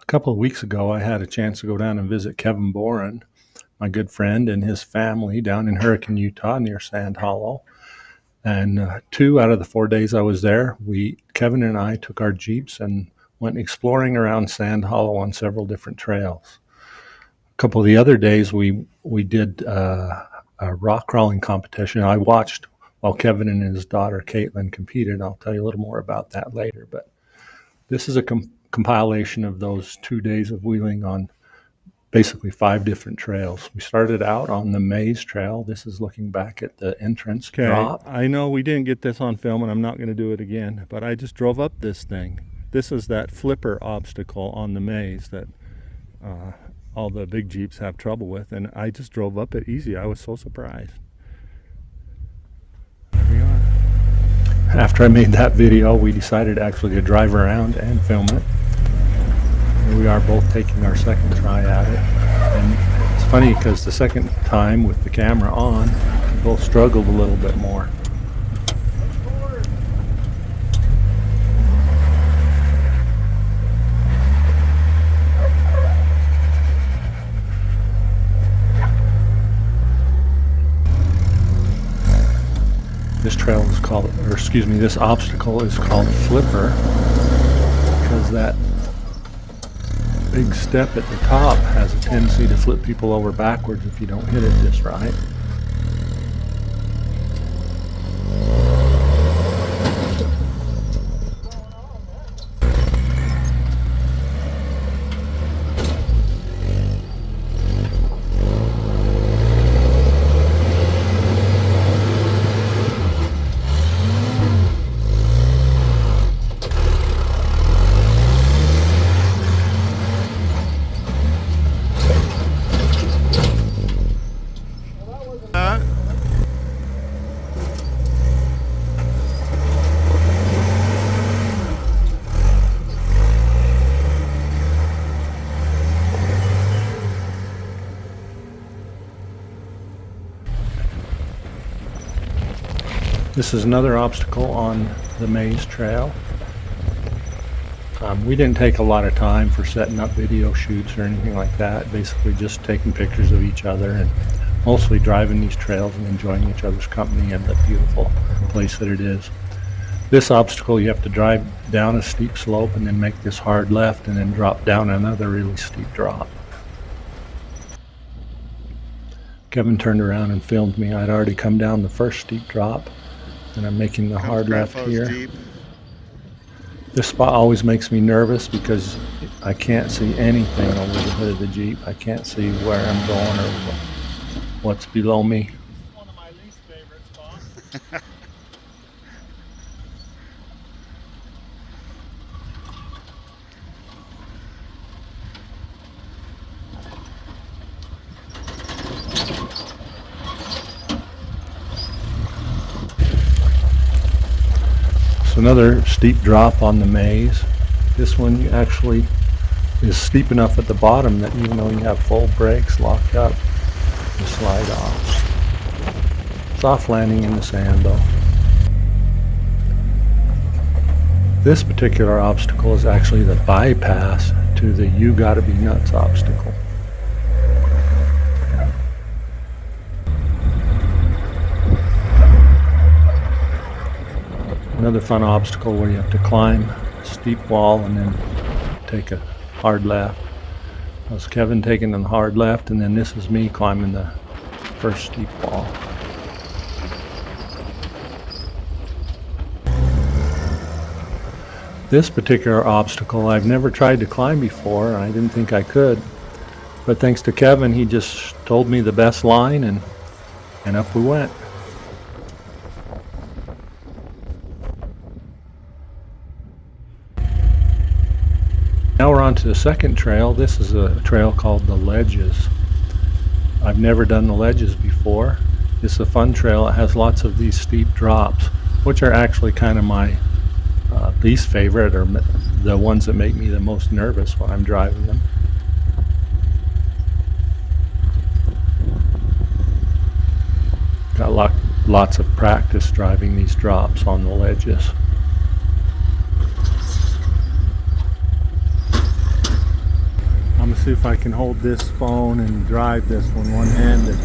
couple of weeks ago, I had a chance to go down and visit Kevin Boren, my good friend, and his family down in Hurricane, Utah, near Sand Hollow. And 2 out of the 4 days I was there, Kevin and I took our Jeeps and went exploring around Sand Hollow on several different trails. A couple of the other days, we did a rock crawling competition. I watched while Kevin and his daughter Caitlin competed. I'll tell you a little more about that later. But this is a compilation of those 2 days of wheeling on basically 5 different trails. We started out on the Maze Trail. This is looking back at the entrance drop. I know we didn't get this on film, and I'm not going to do it again, but I just drove up this thing. This is that flipper obstacle on the maze that all the big Jeeps have trouble with, and I just drove up it easy. I was so surprised. There we are. After I made that video, we decided actually to drive around and film it. Here we are, both taking our second try at it. And it's funny because the second time with the camera on, we both struggled a little bit more. This obstacle is called Flipper because that big step at the top has a tendency to flip people over backwards if you don't hit it just right. This is another obstacle on the Maze Trail. We didn't take a lot of time for setting up video shoots or anything like that. Basically just taking pictures of each other and mostly driving these trails and enjoying each other's company and the beautiful place that it is. This obstacle, you have to drive down a steep slope and then make this hard left and then drop down another really steep drop. Kevin turned around and filmed me. I'd already come down the first steep drop, and I'm making the hard left here. Deep. This spot always makes me nervous because I can't see anything over the hood of the Jeep. I can't see where I'm going or what's below me. One of my least favorite spots. Another steep drop on the maze. This one actually is steep enough at the bottom that even though you have full brakes locked up, you slide off. Soft landing in the sand though. This particular obstacle is actually the bypass to the You Gotta Be Nuts obstacle. Another fun obstacle where you have to climb a steep wall and then take a hard left. That was Kevin taking the hard left, and then this is me climbing the first steep wall. This particular obstacle I've never tried to climb before, and I didn't think I could. But thanks to Kevin, he just told me the best line, and up we went. Now we're on to the second trail. This is a trail called the Ledges. I've never done the Ledges before. It's a fun trail. It has lots of these steep drops, which are actually kind of my least favorite, or the ones that make me the most nervous when I'm driving them. Got lots of practice driving these drops on the ledges. Let's see if I can hold this phone and drive this one one-handed.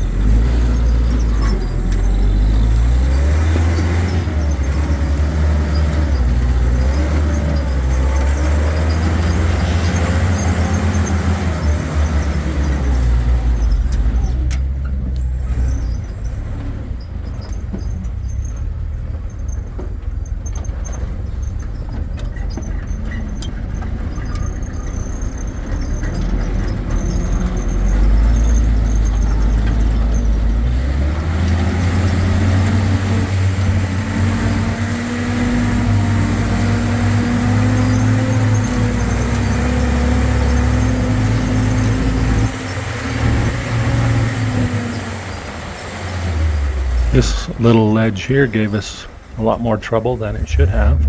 This little ledge here gave us a lot more trouble than it should have.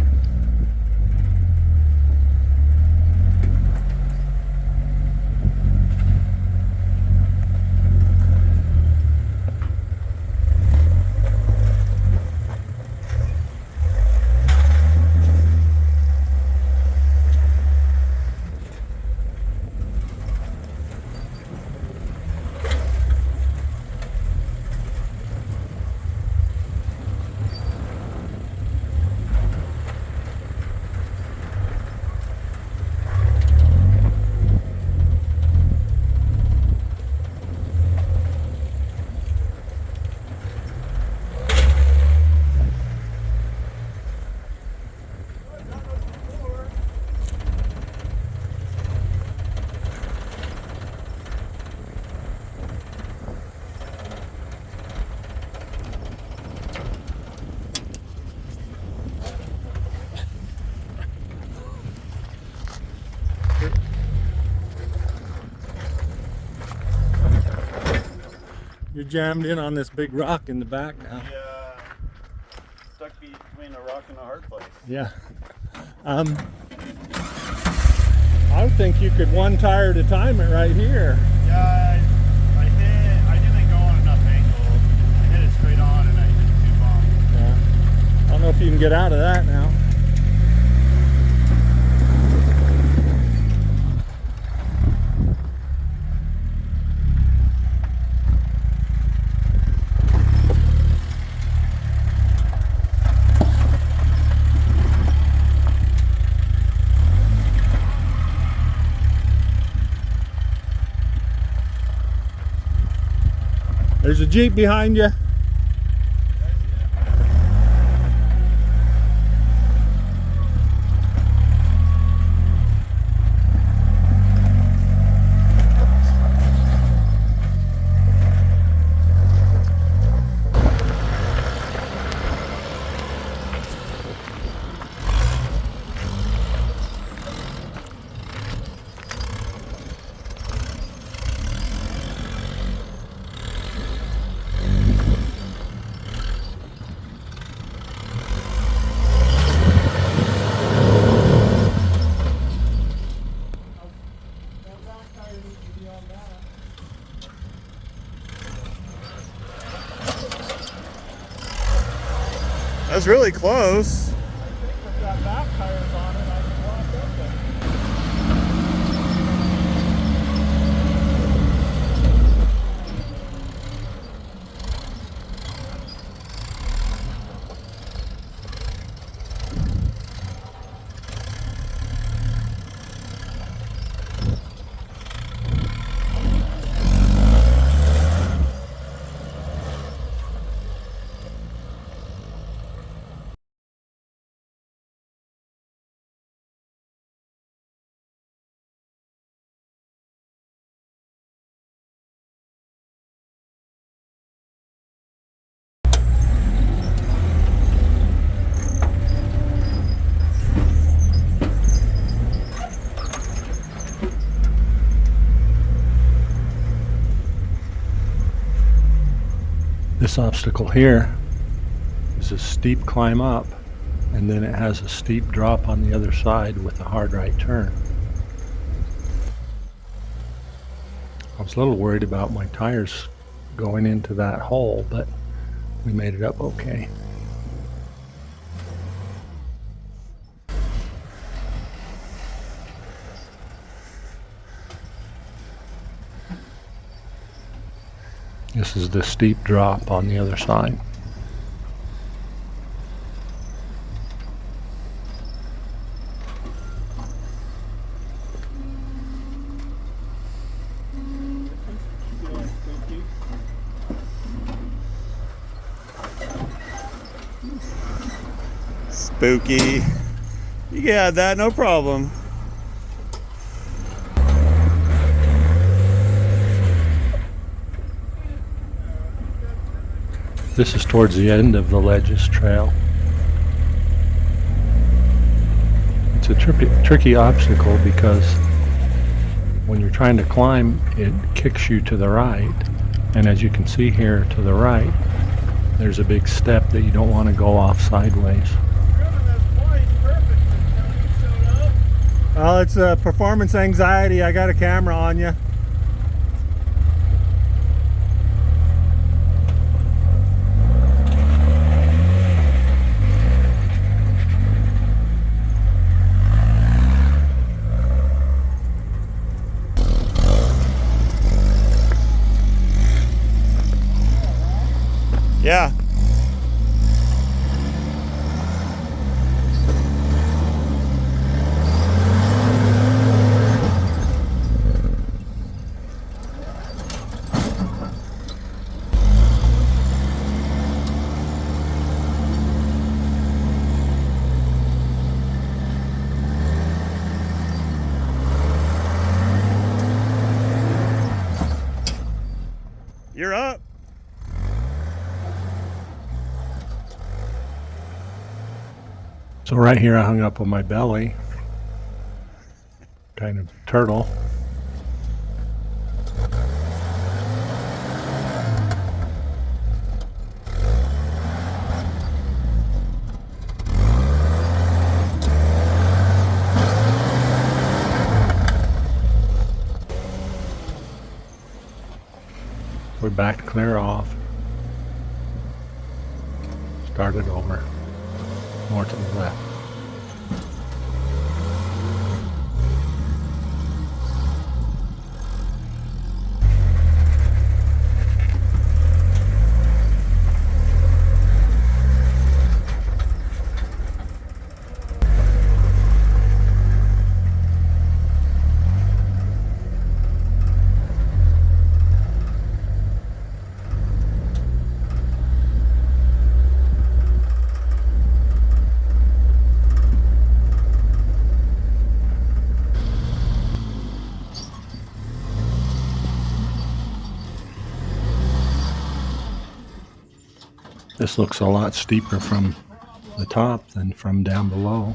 You're jammed in on this big rock in the back now. Yeah, stuck between a rock and a hard place. Yeah. I would think you could one tire at a time it right here. Yeah, I didn't go on enough angle. I hit it straight on and I hit it too long. Yeah. I don't know if you can get out of that now. There's a Jeep behind you. That's really close. I think with that back tires on it, I can walk up it. This obstacle here is a steep climb up, and then it has a steep drop on the other side with a hard right turn. I was a little worried about my tires going into that hole, but we made it up okay. This is the steep drop on the other side. Spooky. You can add that, no problem. This is towards the end of the Ledges Trail. It's a tricky obstacle because when you're trying to climb, it kicks you to the right. And as you can see here to the right, there's a big step that you don't want to go off sideways. Well, it's performance anxiety. I got a camera on you. Yeah. You're up. So right here I hung up on my belly, kind of turtle. We're back clear off. Started over. More to the left. This looks a lot steeper from the top than from down below.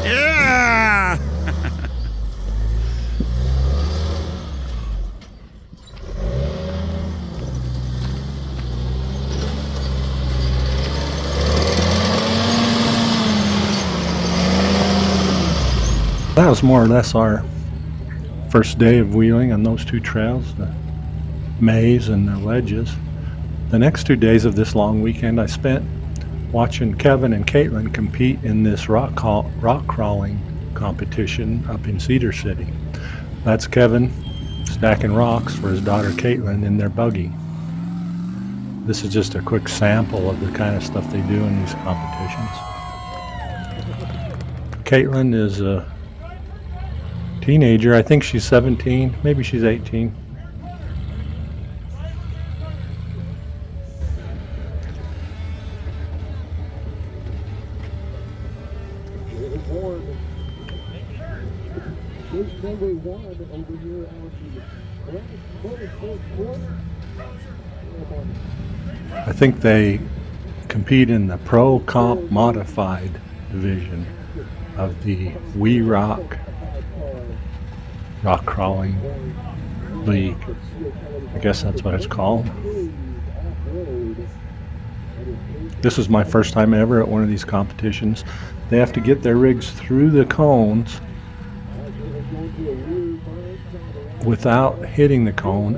Yeah! That was more or less our first day of wheeling on those two trails, the maze and the ledges. The next 2 days of this long weekend I spent watching Kevin and Caitlin compete in this rock crawling competition up in Cedar City. That's Kevin stacking rocks for his daughter Caitlin in their buggy. This is just a quick sample of the kind of stuff they do in these competitions. Caitlin is a teenager. I think she's 17, maybe she's 18. I think they compete in the Pro Comp Modified division of the We Rock crawling league. I guess that's what it's called. This is my first time ever at one of these competitions. They have to get their rigs through the cones without hitting the cone.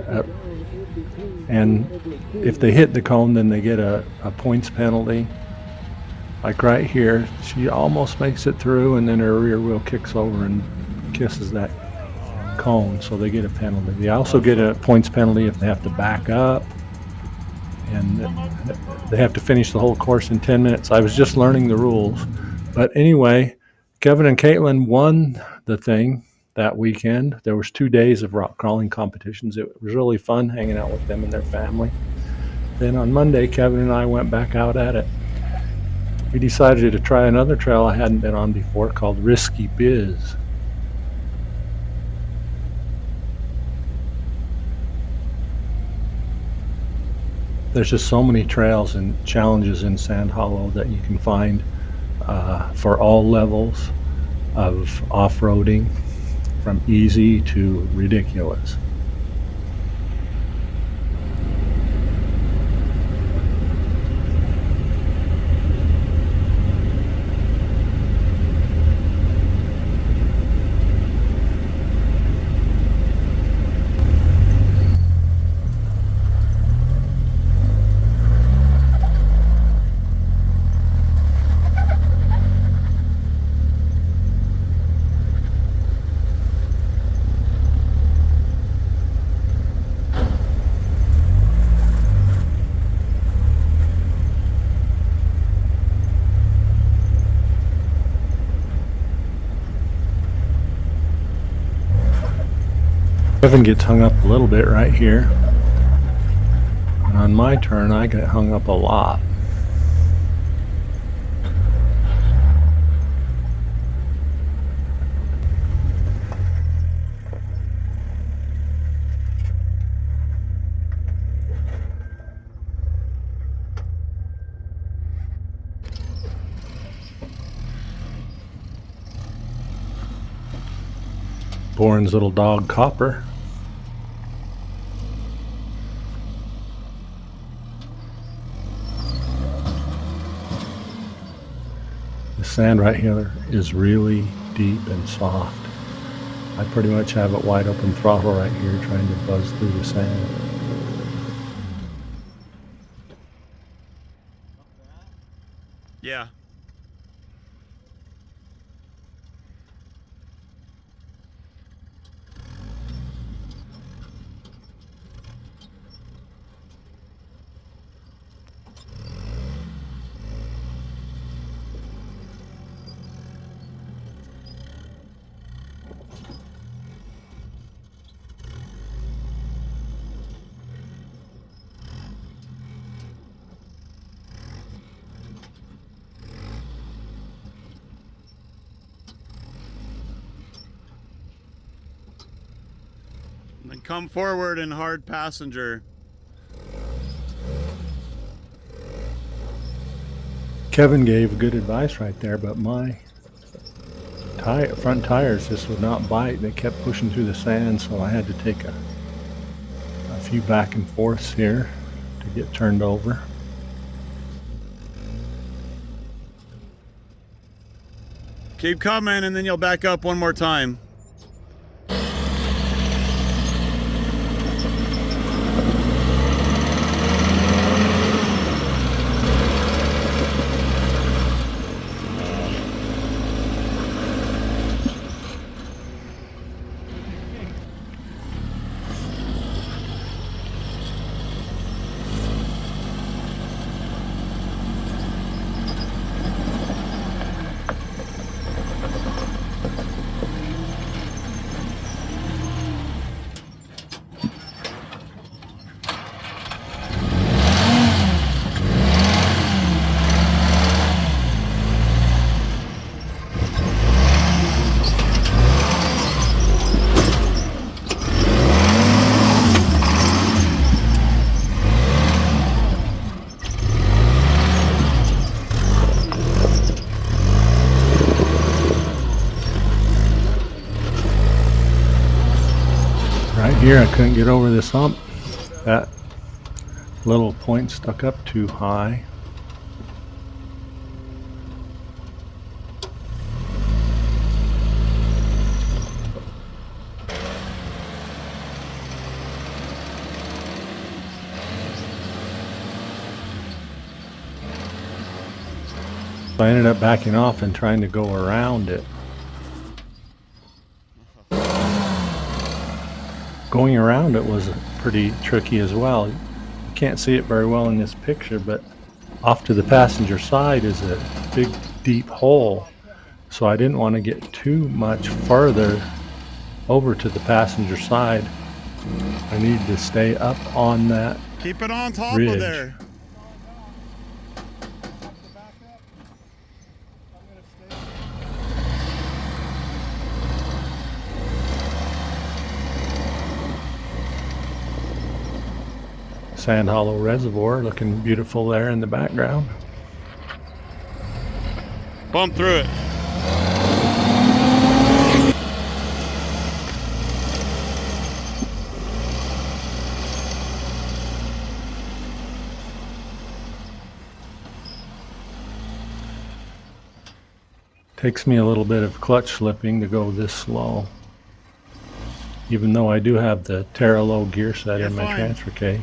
And if they hit the cone, then they get a points penalty. Like right here, she almost makes it through, and then her rear wheel kicks over and kisses that cone, so they get a penalty. They also get a points penalty if they have to back up, and they have to finish the whole course in 10 minutes. I was just learning the rules. But anyway, Kevin and Caitlin won the thing that weekend. There was 2 days of rock crawling competitions. It was really fun hanging out with them and their family. Then on Monday, Kevin and I went back out at it. We decided to try another trail I hadn't been on before called Risky Biz. There's just so many trails and challenges in Sand Hollow that you can find for all levels of off-roading, from easy to ridiculous. Kevin gets hung up a little bit right here. And on my turn, I get hung up a lot. Boren's little dog, Copper. The sand right here is really deep and soft. I pretty much have it wide open throttle right here, trying to buzz through the sand. Yeah. And come forward in hard passenger. Kevin gave good advice right there, but my front tires just would not bite. They kept pushing through the sand, so I had to take a few back and forths here to get turned over. Keep coming, and then you'll back up one more time. Right here, I couldn't get over this hump. That little point stuck up too high. So I ended up backing off and trying to go around it. Going around it was pretty tricky as well. You can't see it very well in this picture, but off to the passenger side is a big deep hole. So I didn't want to get too much further over to the passenger side. I needed to stay up on that Keep it on top ridge. of there. Sand Hollow Reservoir looking beautiful there in the background. Bump through it. Takes me a little bit of clutch slipping to go this slow, even though I do have the Terra Low gear set in my transfer case.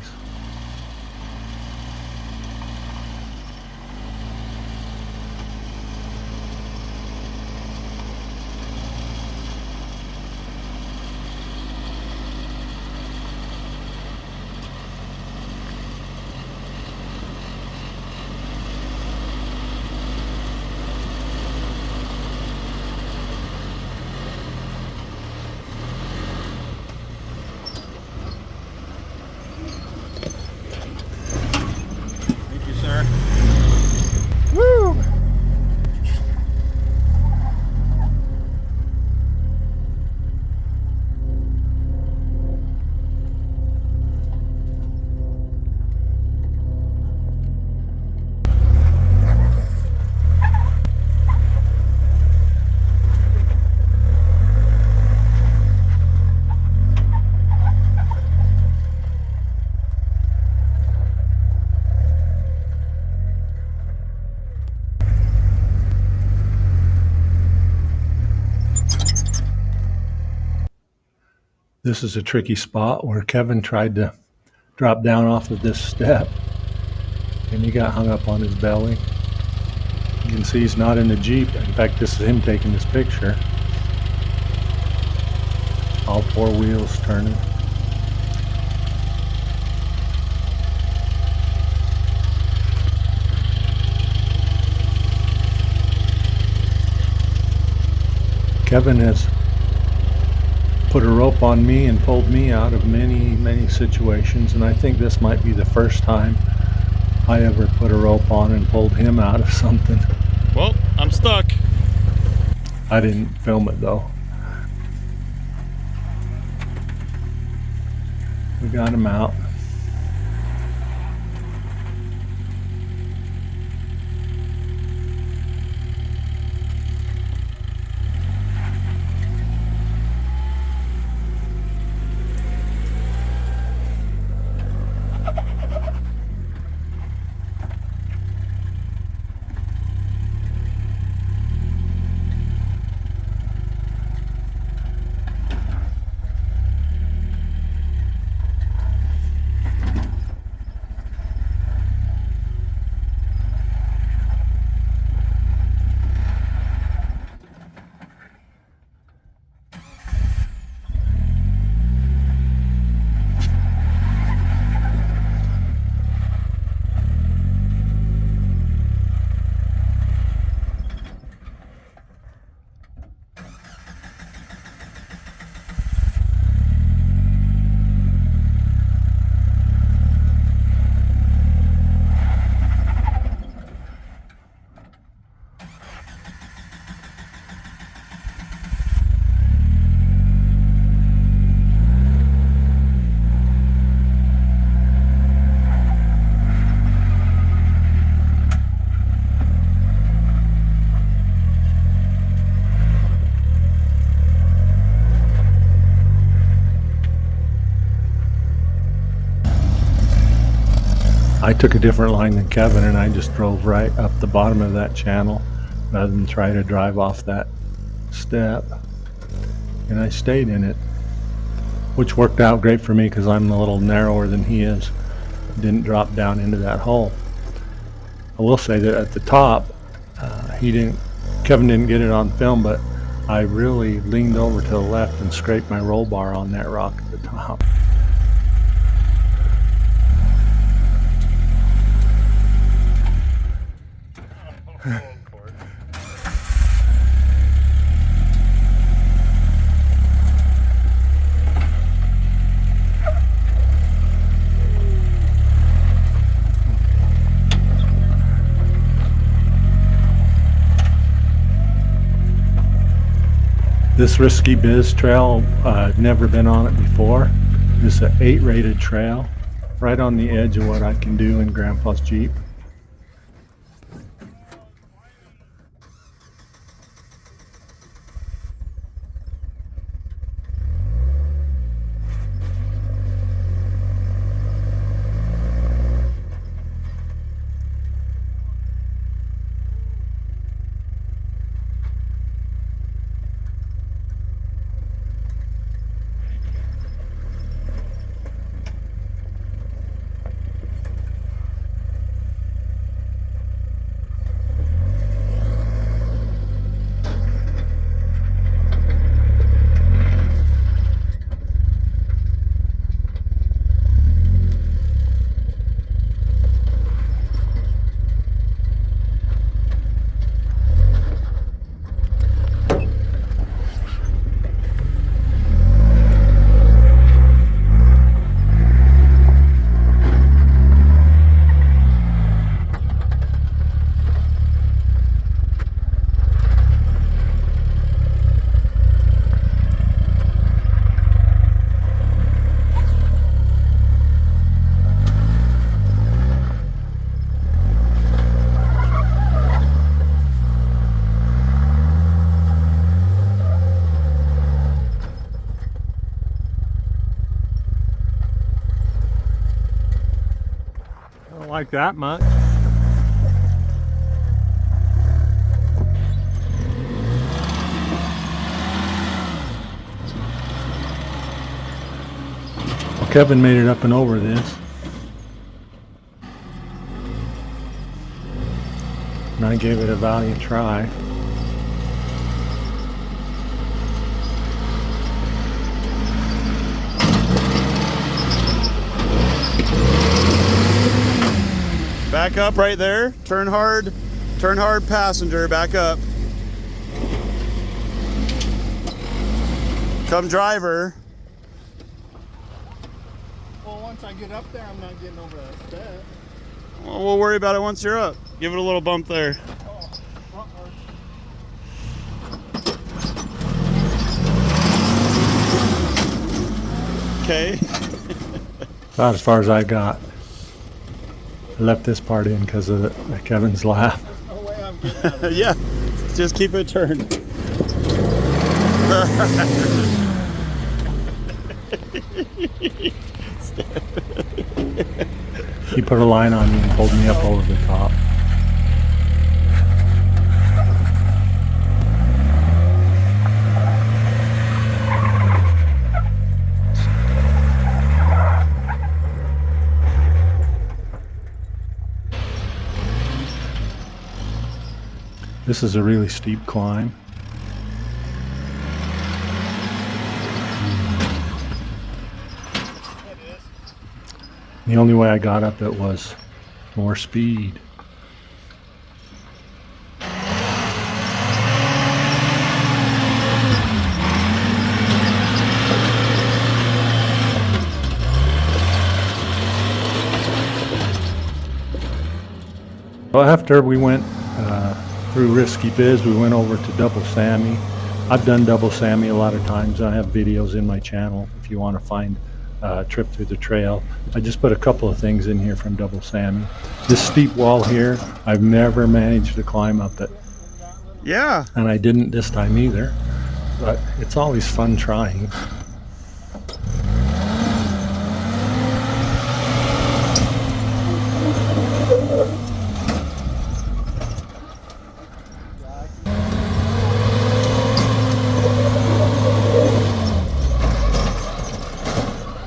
Thank you, sir. Woo! This is a tricky spot where Kevin tried to drop down off of this step and he got hung up on his belly. You can see he's not in the Jeep. In fact, this is him taking this picture. All four wheels turning. Kevin has put a rope on me and pulled me out of many situations, and I think this might be the first time I ever put a rope on and pulled him out of something. Well, I'm stuck. I didn't film it though. We got him out. I took a different line than Kevin and I just drove right up the bottom of that channel rather than try to drive off that step, and I stayed in it, which worked out great for me because I'm a little narrower than he is. Didn't drop down into that hole. I will say that at the top Kevin didn't get it on film, but I really leaned over to the left and scraped my roll bar on that rock at the top. This Risky Biz trail, I've never been on it before. This is an 8 rated trail, right on the edge of what I can do in Grandpa's Jeep. I don't like that much. Kevin made it up and over this. And I gave it a valiant try. Back up right there. Turn hard passenger, back up. Come driver. Well, once I get up there, I'm not getting over that step. Well, we'll worry about it once you're up. Give it a little bump there. Oh, frontward. Okay. About as far as I got. I left this part in because of Kevin's laugh. There's no way I'm getting out of it. Yeah, just keep it turned. He put a line on me and pulled me up over the top. This is a really steep climb. It is. The only way I got up it was more speed. Well, after we went through Risky Biz, we went over to Double Sammy. I've done Double Sammy a lot of times. I have videos in my channel if you want to find a trip through the trail. I just put a couple of things in here from Double Sammy. This steep wall here, I've never managed to climb up it. Yeah. And I didn't this time either, but it's always fun trying.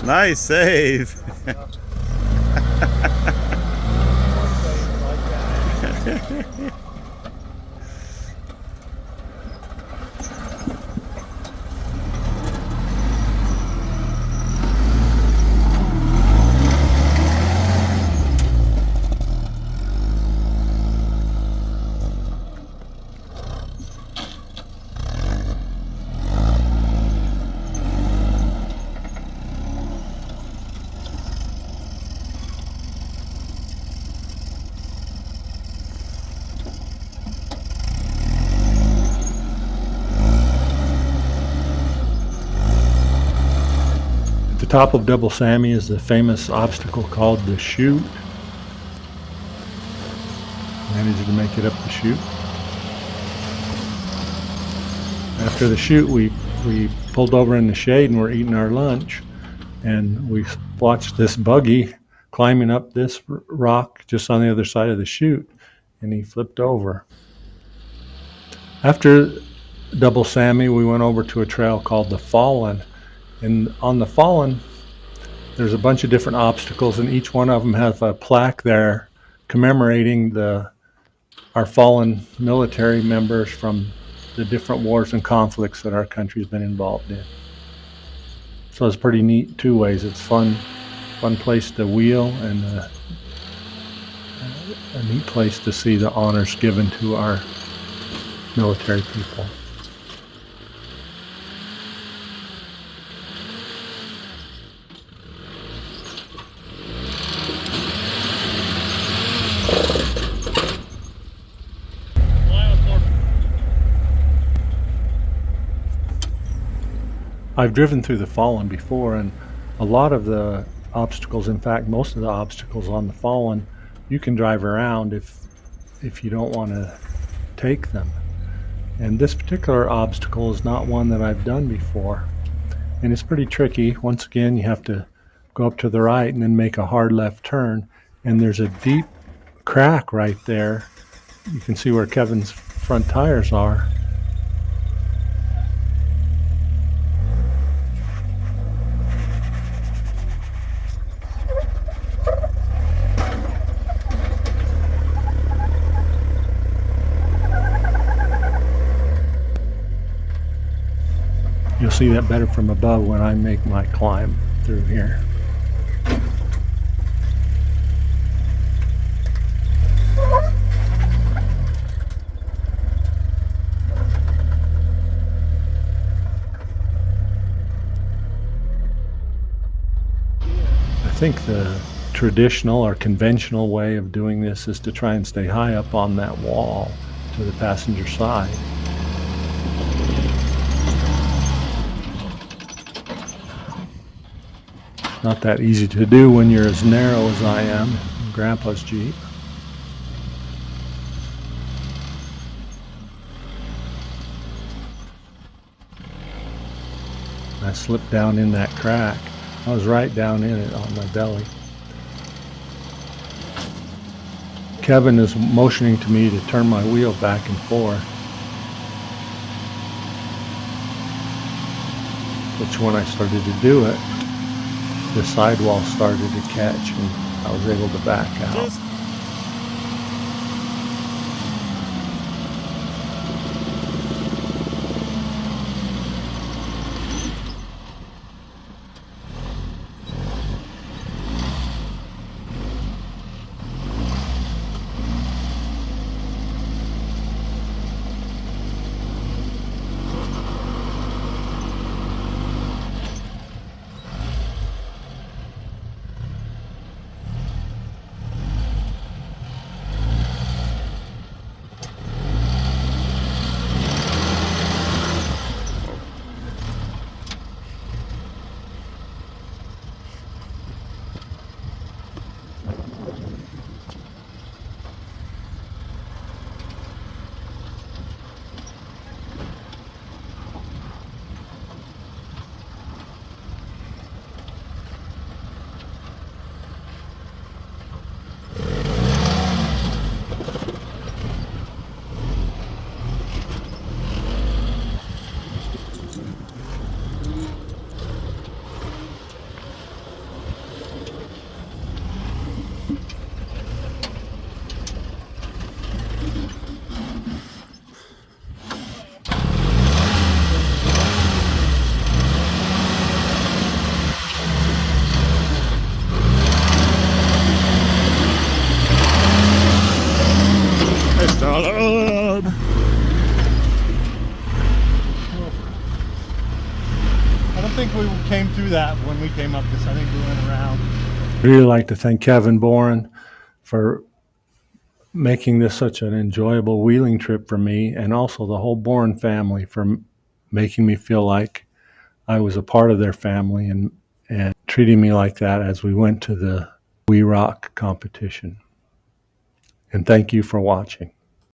Nice save. top of Double Sammy is the famous obstacle called the chute. Managed to make it up the chute. After the chute, we pulled over in the shade and we're eating our lunch, and we watched this buggy climbing up this rock just on the other side of the chute, and he flipped over. After Double Sammy, we went over to a trail called The Fallen, and on The Fallen, there's a bunch of different obstacles, and each one of them has a plaque there commemorating our fallen military members from the different wars and conflicts that our country's been involved in. So it's pretty neat two ways. It's fun place to wheel, and a neat place to see the honors given to our military people. I've driven through the Fallen before, and a lot of the obstacles, in fact, most of the obstacles on the Fallen, you can drive around if you don't want to take them. And this particular obstacle is not one that I've done before, and it's pretty tricky. Once again, you have to go up to the right and then make a hard left turn, and there's a deep crack right there. You can see where Kevin's front tires are. You'll see that better from above when I make my climb through here. I think the traditional or conventional way of doing this is to try and stay high up on that wall to the passenger side. Not that easy to do when you're as narrow as I am in Grandpa's Jeep. I slipped down in that crack. I was right down in it on my belly. Kevin is motioning to me to turn my wheel back and forth, which when I started to do it, the sidewall started to catch and I was able to back out. I don't think we came through that when we came up this. I think we went around. I'd really like to thank Kevin Boren for making this such an enjoyable wheeling trip for me, and also the whole Boren family for making me feel like I was a part of their family and and treating me like that as we went to the We Rock competition. And thank you for watching.